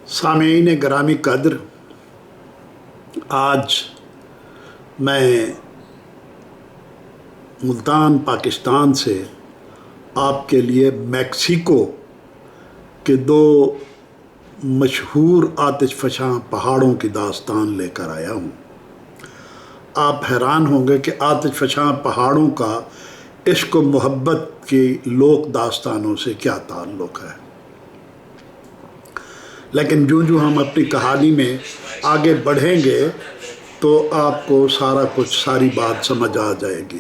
سامعین گرامی قدر، آج میں ملتان پاکستان سے آپ کے لیے میکسیکو کے دو مشہور آتش فشاں پہاڑوں کی داستان لے کر آیا ہوں۔ آپ حیران ہوں گے کہ آتش فشاں پہاڑوں کا عشق و محبت کی لوک داستانوں سے کیا تعلق ہے، لیکن جو ہم اپنی کہانی میں آگے بڑھیں گے تو آپ کو ساری بات سمجھ آ جائے گی۔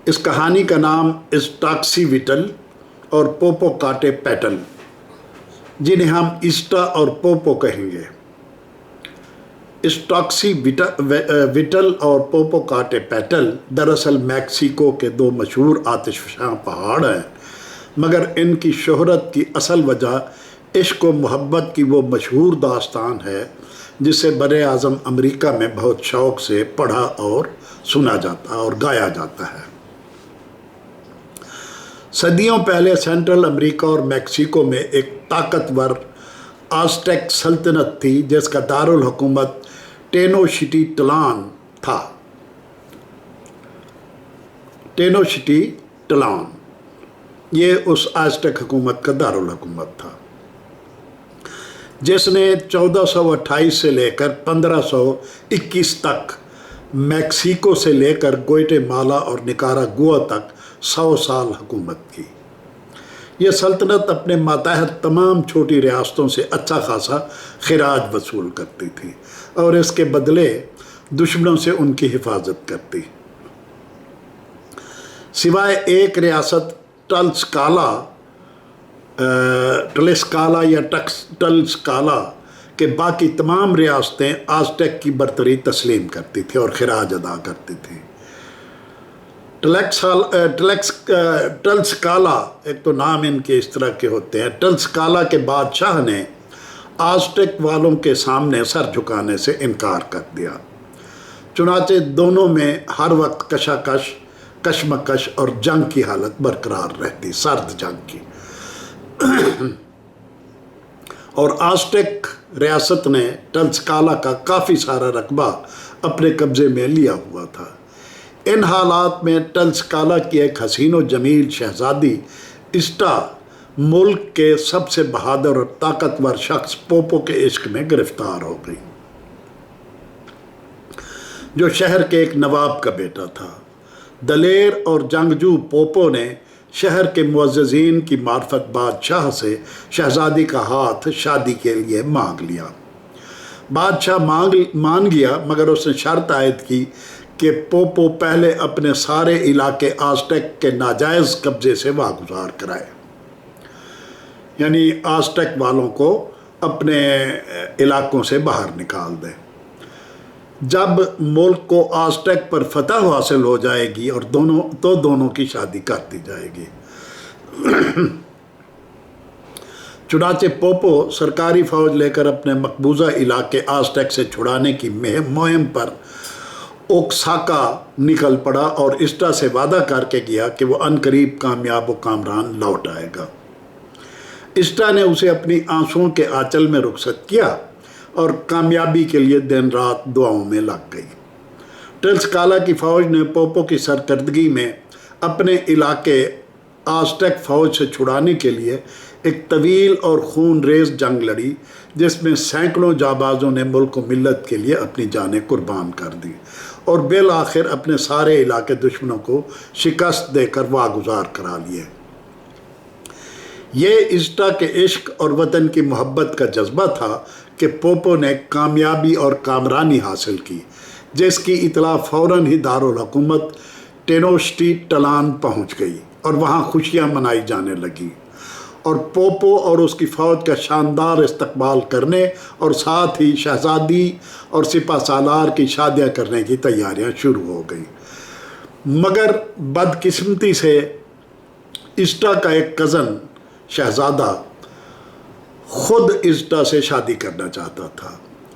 اس کہانی کا نام اسٹاکسی وٹل اور پوپو کاٹے پیٹل، جنہیں ہم اسٹا اور پوپو کہیں گے۔ اسٹاکسی وٹل اور پوپو کاٹے پیٹل دراصل میکسیکو کے دو مشہور آتش فشاں پہاڑ ہیں، مگر ان کی شہرت کی اصل وجہ عشق و محبت کی وہ مشہور داستان ہے جسے بر اعظم امریکہ میں بہت شوق سے پڑھا اور سنا جاتا اور گایا جاتا ہے۔ صدیوں پہلے سینٹرل امریکہ اور میکسیکو میں ایک طاقتور آزٹیک سلطنت تھی جس کا دارالحکومت ٹینوشٹیٹلان تھا۔ ٹینوشٹیٹلان یہ اس آزٹیک حکومت کا دارالحکومت تھا، جس نے 1428 سے لے کر 1521 تک میکسیکو سے لے کر گوئٹے مالا اور نکاراگوا تک 100 سال حکومت کی۔ یہ سلطنت اپنے ماتحت تمام چھوٹی ریاستوں سے اچھا خاصا خراج وصول کرتی تھی اور اس کے بدلے دشمنوں سے ان کی حفاظت کرتی، سوائے ایک ریاست ٹلسکالا کہ باقی تمام ریاستیں آزٹیک کی برتری تسلیم کرتی تھیں اور خراج ادا کرتی تھیں۔ ٹلسکالا، ایک تو نام ان کے اس طرح کے ہوتے ہیں، ٹلسکالا کے بادشاہ نے آزٹیک والوں کے سامنے سر جھکانے سے انکار کر دیا، چنانچہ دونوں میں ہر وقت کشمکش اور جنگ کی حالت برقرار رہتی، سرد جنگ کی۔ اور آزٹیک ریاست نے ٹلسکالا کا کافی سارا رقبہ اپنے قبضے میں لیا ہوا تھا۔ ان حالات میں ٹلسکالا کی ایک حسین و جمیل شہزادی اسٹا ملک کے سب سے بہادر اور طاقتور شخص پوپو کے عشق میں گرفتار ہو گئی، جو شہر کے ایک نواب کا بیٹا تھا۔ دلیر اور جنگجو پوپو نے شہر کے معززین کی معرفت بادشاہ سے شہزادی کا ہاتھ شادی کے لیے مانگ لیا۔ بادشاہ مان گیا، مگر اس نے شرط عائد کی کہ پوپو پہلے اپنے سارے علاقے آزٹیک کے ناجائز قبضے سے واگزار کرائے، یعنی آزٹیک والوں کو اپنے علاقوں سے باہر نکال دے۔ جب ملک کو آزٹیک پر فتح حاصل ہو جائے گی اور دونوں کی شادی کر دی جائے گی۔ چنانچہ پوپو سرکاری فوج لے کر اپنے مقبوضہ علاقے آزٹیک سے چھڑانے کی مہم پر اوکساکا نکل پڑا اور اسٹا سے وعدہ کر کے گیا کہ وہ عنقریب کامیاب و کامران لوٹ آئے گا۔ اسٹا نے اسے اپنی آنسوؤں کے آنچل میں رخصت کیا اور کامیابی کے لیے دن رات دعاؤں میں لگ گئی۔ ٹلسکالا کی فوج نے پوپو کی سرکردگی میں اپنے علاقے آزٹیک فوج سے چھڑانے کے لیے ایک طویل اور خون ریز جنگ لڑی، جس میں سینکڑوں جانبازوں نے ملک و ملت کے لیے اپنی جانیں قربان کر دی اور بالآخر اپنے سارے علاقے دشمنوں کو شکست دے کر واگزار کرا لیے۔ یہ اسٹا کے عشق اور وطن کی محبت کا جذبہ تھا کہ پوپو نے کامیابی اور کامرانی حاصل کی، جس کی اطلاع فوراً ہی دارالحکومت ٹینوشٹیٹلان پہنچ گئی اور وہاں خوشیاں منائی جانے لگیں، اور پوپو اور اس کی فوج کا شاندار استقبال کرنے اور ساتھ ہی شہزادی اور سپہ سالار کی شادیاں کرنے کی تیاریاں شروع ہو گئیں۔ مگر بدقسمتی سے اسٹا کا ایک کزن شہزادہ خود اسٹا سے شادی کرنا چاہتا تھا